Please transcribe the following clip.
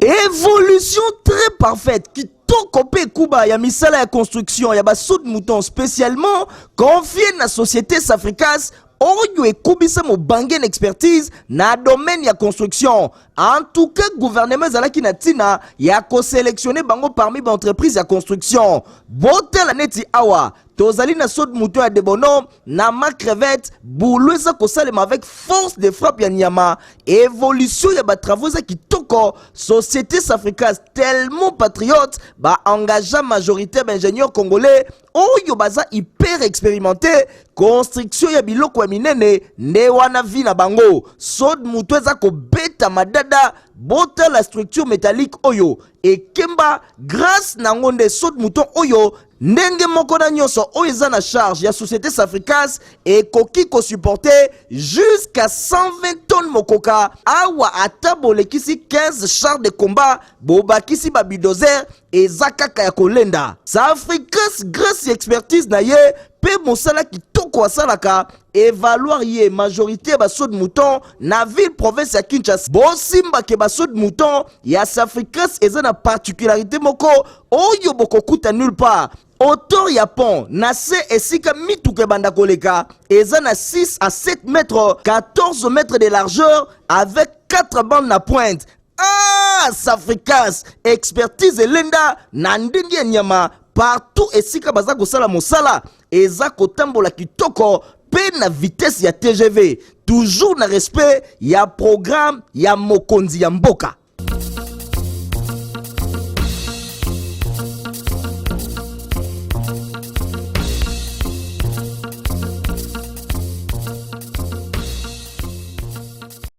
Évolution très parfaite qui tokopé Kuba ya misala ya construction ya basud mouton spécialement confié na société Safricas oyo ekubisa mo bangen expertise na domaine ya construction. En tout cas, gouvernement zalaki na tina ya ko sélectionner bango parmi ba entreprise ya construction. Botel neti awa tozali na sod mouton ya debono na ma crevette bouleza ko salema avec force de frappe ya nyama. Évolution ya ba travaux za kitoko société Safricas tellement patriote ba engagea majorité d'ingénieurs congolais oyo baza hyper expérimenté construction ya biloko ya minene nde wana vi na bango sod mouton za ko beta madada bota la structure métallique oyo et kemba grâce na ngonde sod mouton oyo ndenge moko na nyonso oyo eza na charge ya société Safricas et koki ko supporter jusqu'à 120 tonnes mokoka awa atabo lekisi 15 chars de combat bobakisi ba bulldozer et zakaka ya kolenda Safricas grâce expertise na ye pe mosala kitoko asalaka évaluer ye majorité ba saut de mouton na ville province ya Kinshasa bosimba ke ba saut de mouton ya Safricas eza na particularité moko oyo bokokuta nulle part. Autant ya pont na se esika mituke banda koleka eza na 6 à 7 mètres 14 mètres de largeur avec 4 bandes na pointe. Ah, Safricas expertise elenda na ndenge nyama partout esika baza kosala mosala eza kotambola kitoko pe na vitesse ya TGV toujours na respect ya programme ya mokonzi ya mboka.